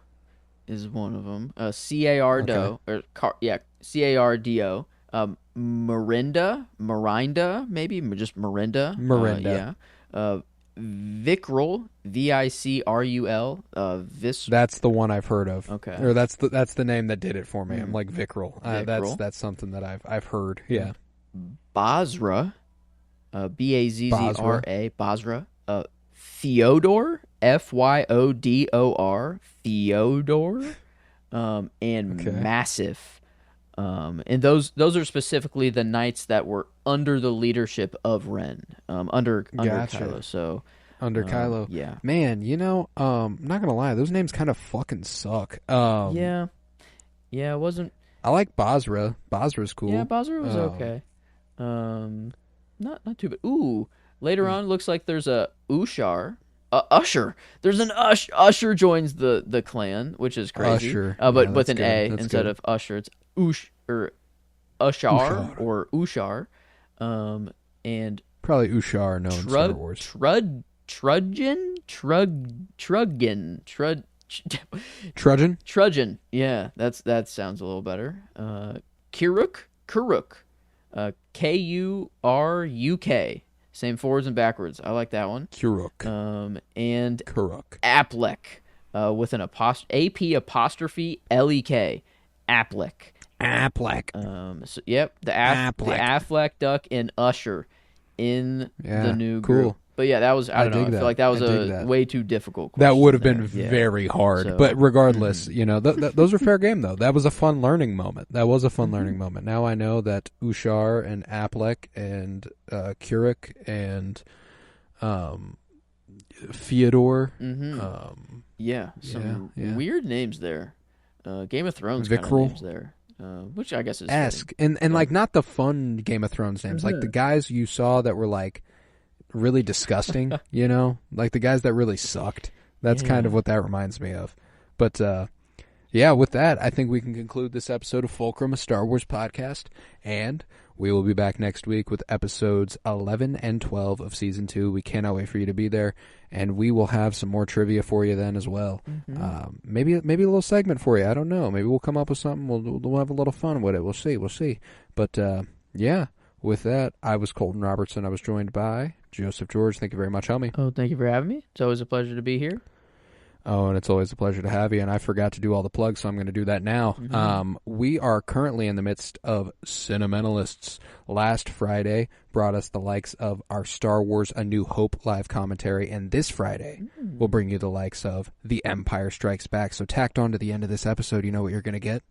is one of them. Cardo. C-A-R-D-O. Mirinda, maybe just Mirinda. Vicrul, Vicrul. That's the one I've heard of. Okay, or that's the name that did it for me. I'm like Vicrul. That's something that I've heard. Yeah. Basra, Bazzra. Basra. Fyodor, Fyodor. Fyodor. And Massif. And those are specifically the knights that were under the leadership of Ren, under Kylo. So under Kylo. Yeah. Man, I'm not gonna lie, those names kind of fucking suck. Yeah, it wasn't. I like Basra. Basra's cool. Yeah, Basra was okay. Not too bad. Ooh, later on, looks like there's a Ushar. Usher. There's an Usher joins the clan, which is crazy. Usher. But with an good. A That's instead good. of Usher. It's Ushar or Ushar. And Probably Ushar, no, in Star Wars. Trudgen. Yeah, that sounds a little better. Kuruk. Kuruk. Same forwards and backwards. I like that one. Kuruk. And Kuruk. Aplek, with an AP apostrophe LEK. Aplek. So yep, the Affleck duck and Usher in the new group. Cool. But yeah, that was I don't know. I feel like that was way too difficult question. That would have been very hard. So, but regardless, those are fair game though. That was a fun learning moment. Learning moment. Now I know that Ushar and Aplek and Kuruk and Fyodor. Some weird names there. Game of Thrones Vikral. Kind of names there. Which I guess is and like not the fun Game of Thrones names, like the guys you saw that were like really disgusting, like the guys that really sucked. That's kind of what that reminds me of. But with that, I think we can conclude this episode of Fulcrum, a Star Wars podcast, and we will be back next week with episodes 11 and 12 of Season 2. We cannot wait for you to be there, and we will have some more trivia for you then as well. Maybe a little segment for you. I don't know. Maybe we'll come up with something. We'll have a little fun with it. We'll see. But, with that, I was Colton Robertson. I was joined by Joseph George. Thank you very much, homie. Oh, thank you for having me. It's always a pleasure to be here. Oh, and it's always a pleasure to have you. And I forgot to do all the plugs, so I'm going to do that now. We are currently in the midst of CINEMENTALISTS. Last Friday brought us the likes of our Star Wars A New Hope live commentary, and this Friday will bring you the likes of The Empire Strikes Back. So tacked on to the end of this episode, you know what you're going to get?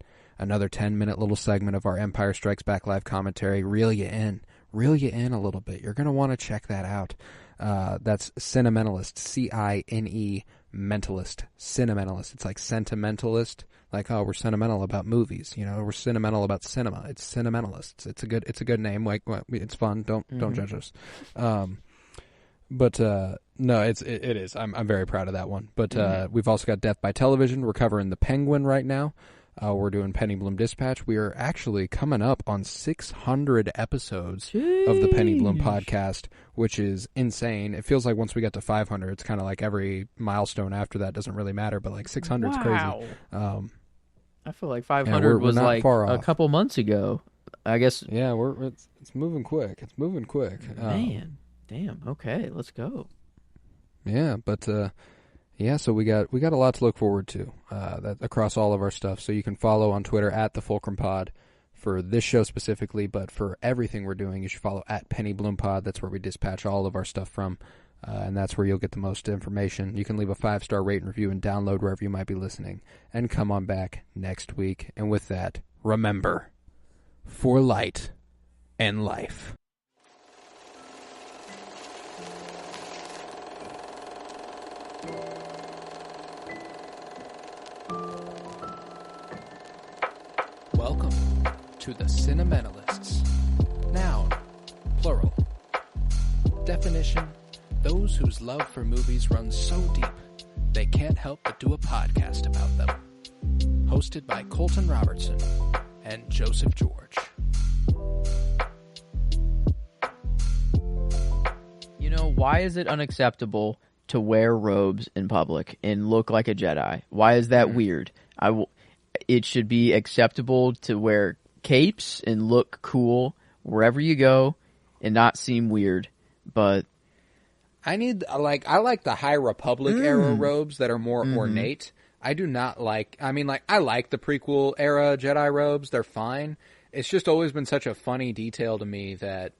Another 10-minute little segment of our Empire Strikes Back live commentary. Reel you in a little bit. You're going to want to check that out. That's CINEMENTALIST, C-I-N-E Mentalist, CINEMENTALIST. It's like sentimentalist, like, oh, we're sentimental about movies, we're sentimental about cinema. It's CINEMENTALISTs. It's a good name. Like, it's fun. Don't judge us. But no, it is. I'm very proud of that one. But we've also got Death by Television. We're covering The Penguin right now. We're doing Penny Bloom Dispatch. We are actually coming up on 600 episodes of the Penny Bloom podcast, which is insane. It feels like once we get to 500, it's kind of like every milestone after that doesn't really matter, but like 600 is crazy. I feel like 500 was like a couple months ago. I guess. Yeah, it's moving quick. Man, damn. Okay, let's go. Yeah, but so we got a lot to look forward to that across all of our stuff. So you can follow on Twitter at the Fulcrum Pod for this show specifically, but for everything we're doing, you should follow at Penny Bloom Pod. That's where we dispatch all of our stuff from, and that's where you'll get the most information. You can leave a 5-star rate and review and download wherever you might be listening. And come on back next week. And with that, remember, for light and life. Welcome to the CINEMENTALISTS. Noun, plural. Definition, those whose love for movies runs so deep, they can't help but do a podcast about them. Hosted by Colton Robertson and Joseph George. Why is it unacceptable to wear robes in public and look like a Jedi? Why is that weird? It should be acceptable to wear capes and look cool wherever you go and not seem weird. But I like the High Republic era robes that are more ornate. I do not like, I like the prequel era Jedi robes. They're fine. It's just always been such a funny detail to me that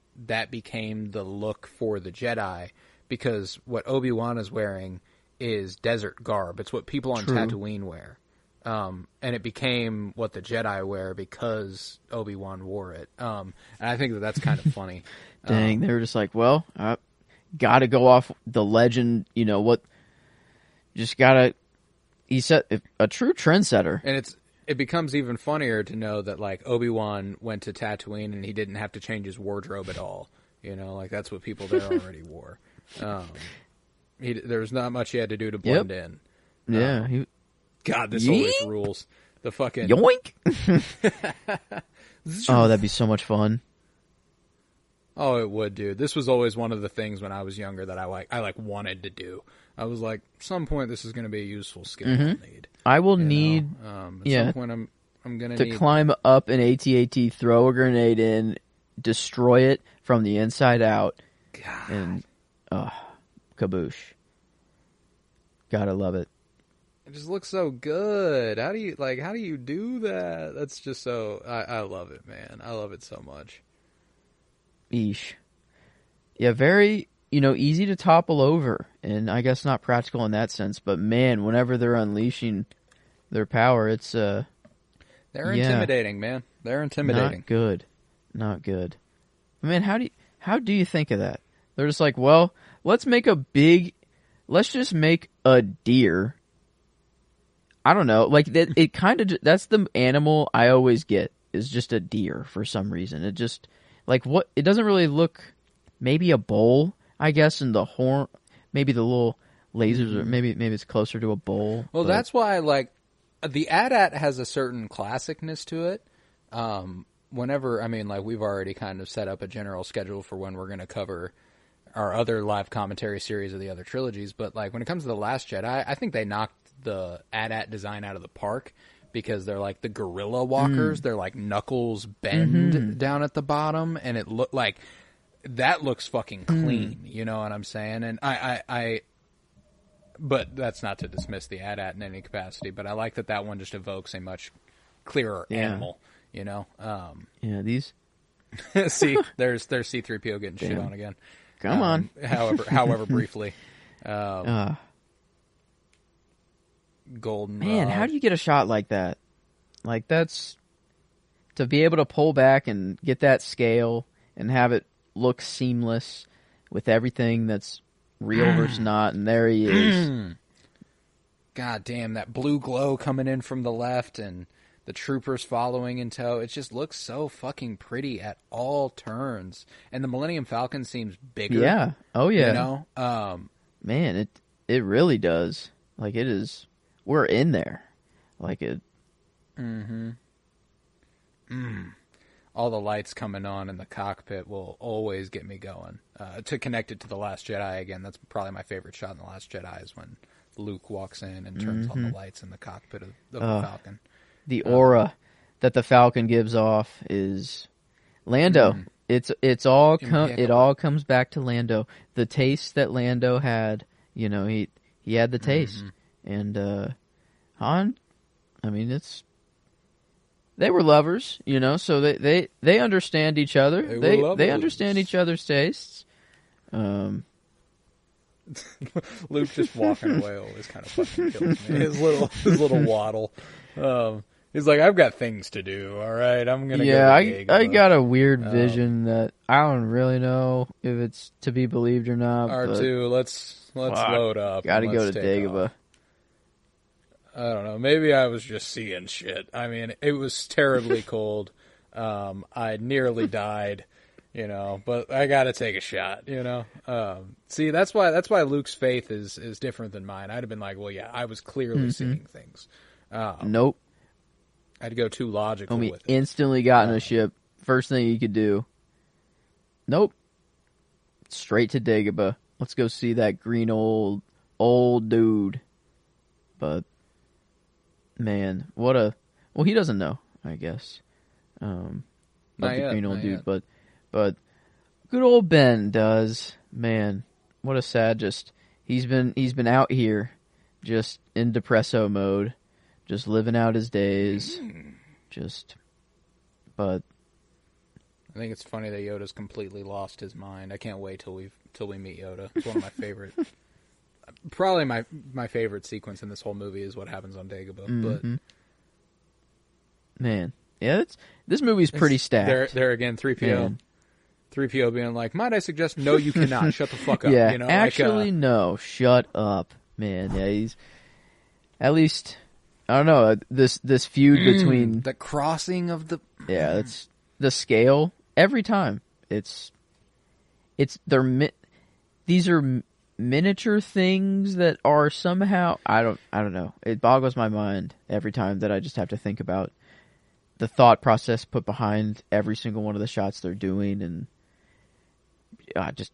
became the look for the Jedi, because what Obi-Wan is wearing is desert garb. It's what people on Tatooine wear. And it became what the Jedi wear because Obi-Wan wore it. And I think that's kind of funny. Dang, they were just like, well, got to go off the legend. You know what? Just gotta. He set a true trendsetter, and it becomes even funnier to know that like Obi-Wan went to Tatooine and he didn't have to change his wardrobe at all. You know, like that's what people there already wore. There was not much he had to do to blend in. Yeah. God, this always rules. The fucking yoink. Oh, that'd be so much fun. Oh, it would, dude. This was always one of the things when I was younger that I wanted to do. I was like, at some point this is going to be a useful skill I'll need. I will need at some point I'm going to climb up an AT-AT, throw a grenade in, destroy it from the inside out, God. And kaboosh. Gotta love it. It just looks so good. How do you do that? That's just so I love it, man. I love it so much. Eesh. Yeah, very, easy to topple over, and I guess not practical in that sense, but man, whenever they're unleashing their power, it's they're intimidating, man. They're intimidating. Not good. Man, how do you think of that? They're just like, well, let's just make a deer. I don't know, like that. It kind of that's the animal I always get is just a deer for some reason. It just like what it doesn't really look. Maybe a bull, I guess, and the horn, maybe the little lasers, or maybe it's closer to a bull. Well, that's why like the AT-AT has a certain classicness to it. Whenever we've already kind of set up a general schedule for when we're going to cover our other live commentary series of the other trilogies, but like when it comes to The Last Jedi, I think they knocked the AT-AT design out of the park because they're like the gorilla walkers. They're like knuckles bend down at the bottom, and it looked like that looks fucking clean. You know what I'm saying? And but that's not to dismiss the AT-AT in any capacity, but I like that one just evokes a much clearer animal, these see, there's C-3PO getting shit on again. Come on. However briefly. Golden Man, rod. how do you get a shot like that? Like that's to be able to pull back and get that scale and have it look seamless with everything that's real versus not, and there he is. God damn, that blue glow coming in from the left and the troopers following in tow. It just looks so fucking pretty at all turns. And the Millennium Falcon seems bigger. Yeah. Oh yeah. You know? Man, it really does. Like it is. We're in there. Like it. All the lights coming on in the cockpit will always get me going. To connect it to The Last Jedi again, that's probably my favorite shot in The Last Jedi is when Luke walks in and turns on the lights in the cockpit of the Falcon. The aura that the Falcon gives off is Lando. It all comes back to Lando. The taste that Lando had, he had the taste. And Han, they were lovers, so they understand each other. They understand each other's tastes. Luke just walking away always kind of fucking kills me. His little waddle. He's like, I've got things to do. All right, I'm gonna. Yeah, I got a weird vision that I don't really know if it's to be believed or not. R2, let's load up. Got to go to Dagobah. I don't know. Maybe I was just seeing shit. I mean, it was terribly cold. I nearly died, but I got to take a shot, See, that's why Luke's faith is different than mine. I'd have been like, well, yeah, I was clearly seeing things. Nope. I'd go too logical with it. Instantly got in a ship. First thing you could do. Nope. Straight to Dagobah. Let's go see that green old dude. But man, well, he doesn't know, I guess. Not the green old dude, but good old Ben does. Man, what a sad. He's been out here, just in depresso mode, just living out his days, But I think it's funny that Yoda's completely lost his mind. I can't wait till we meet Yoda. It's one of my favorite. Probably my favorite sequence in this whole movie is what happens on Dagobah. But man, yeah, this movie's pretty stacked. There again, 3PO 3PO being like, might I suggest, no, you cannot. Shut the fuck up. Yeah, You know? actually, no. Shut up, man. Yeah, he's... At least, I don't know, this feud between... The crossing of the... Yeah, it's the scale. Every time. These are miniature things that are somehow... I don't know. It boggles my mind every time that I just have to think about the thought process put behind every single one of the shots they're doing, and just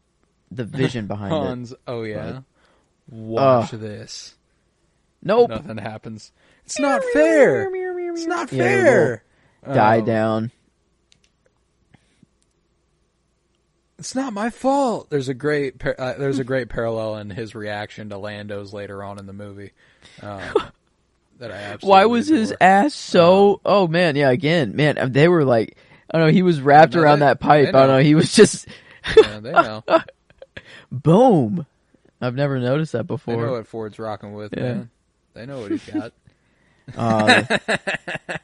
the vision behind Hans, it. oh yeah. Watch this. Nope. Nothing happens. It's not fair. It's not fair. Die down. It's not my fault. There's a great parallel in his reaction to Lando's later on in the movie. That I absolutely Why was adore. his ass so... oh, man, yeah, again. Man, they were like... I don't know, he was wrapped around that pipe. I don't know, he was just... Yeah, they know. Boom. I've never noticed that before. They know what Ford's rocking with, man. They know what he's got.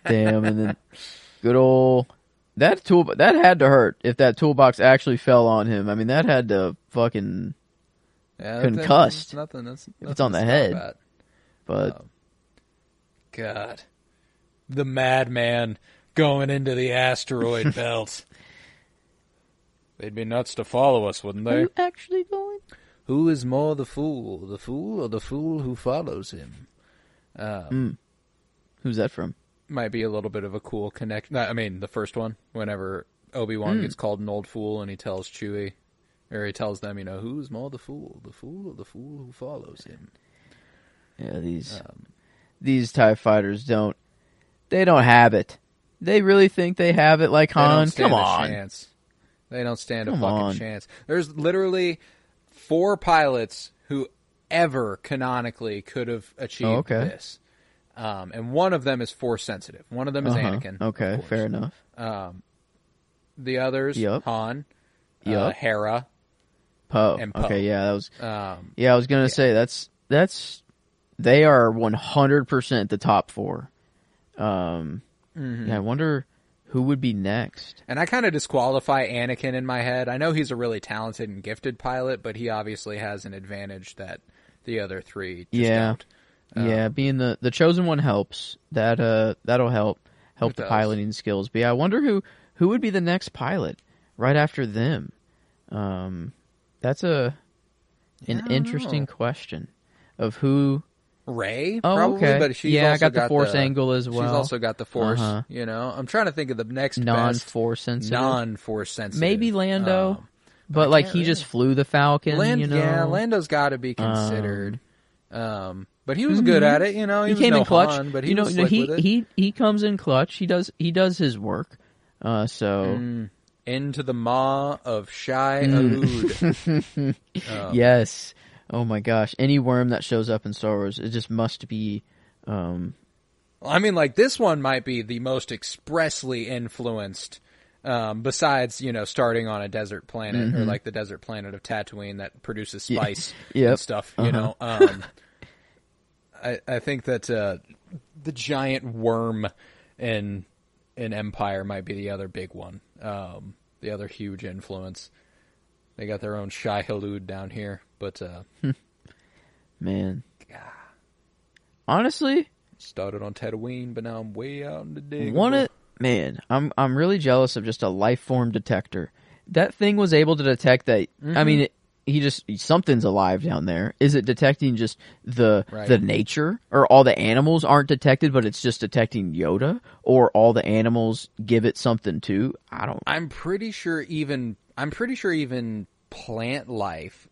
Damn, and then good old... That had to hurt if that toolbox actually fell on him. I mean, that had to fucking concussed. That's if it's on the head. Bad. But... God. The madman going into the asteroid belt. They'd be nuts to follow us, wouldn't they? Are you actually going? Who is more the fool or the fool who follows him? Who's that from? Might be a little bit of a cool connection. I mean, the first one, whenever Obi-Wan gets called an old fool and he tells Chewie, or he tells them, who's more the fool or the fool who follows him? Yeah, these TIE fighters don't have it. They really think they have it like Han? Come on. Chance. They don't stand a fucking chance. There's literally 4 pilots who ever canonically could have achieved this. And one of them is Force sensitive. One of them is Anakin. Okay, fair enough. The others, Han, Hera, Poe. And Poe. Okay, yeah, that was. I was gonna say that's they are 100% the top 4. Yeah, I wonder who would be next. And I kind of disqualify Anakin in my head. I know he's a really talented and gifted pilot, but he obviously has an advantage that the other 3 just don't. Yeah, being the chosen one helps. That'll help the piloting skills. But yeah, I wonder who would be the next pilot right after them. That's an interesting question of who. Rey, probably, okay. But she's also got the Force angle as well. She's also got the Force. I'm trying to think of the next non-Force sensitive. Maybe Lando, but like he just flew the Falcon. Yeah, Lando's got to be considered. But he was good at it, He came in clutch. Han, but he was slick with it. He comes in clutch. He does his work. Into the maw of Shai Alud. Yes. Oh my gosh! Any worm that shows up in Star Wars, it just must be. I mean, like this one might be the most expressly influenced. Besides, starting on a desert planet or like the desert planet of Tatooine that produces spice and stuff. I think that the giant worm in Empire might be the other big one. The other huge influence. They got their own Shai Hulud down here, but man, honestly, started on Tatooine, but now I'm way out in the dig. I'm really jealous of just a life form detector. That thing was able to detect that. I mean, something's alive down there. Is it detecting just the nature, or all the animals aren't detected, but it's just detecting Yoda, or all the animals give it something too? I'm pretty sure even plant life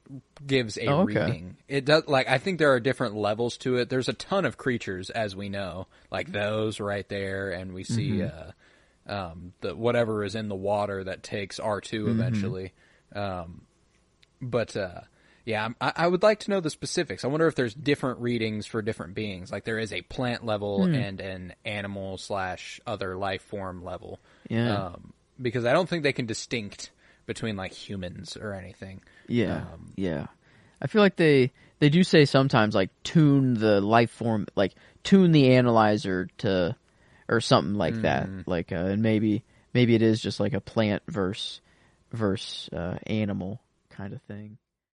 gives a reading. It does. Like, I think there are different levels to it. There's a ton of creatures, as we know, like those right there, and we see the whatever is in the water that takes R2 eventually. But I would like to know the specifics. I wonder if there's different readings for different beings. Like there is a plant level and an animal / other life form level. Yeah. Because I don't think they can distinct between like humans or anything. Yeah. I feel like they do say sometimes like tune the life form, like tune the analyzer to, or something like that. Like and maybe it is just like a plant versus versus animal kind of thing.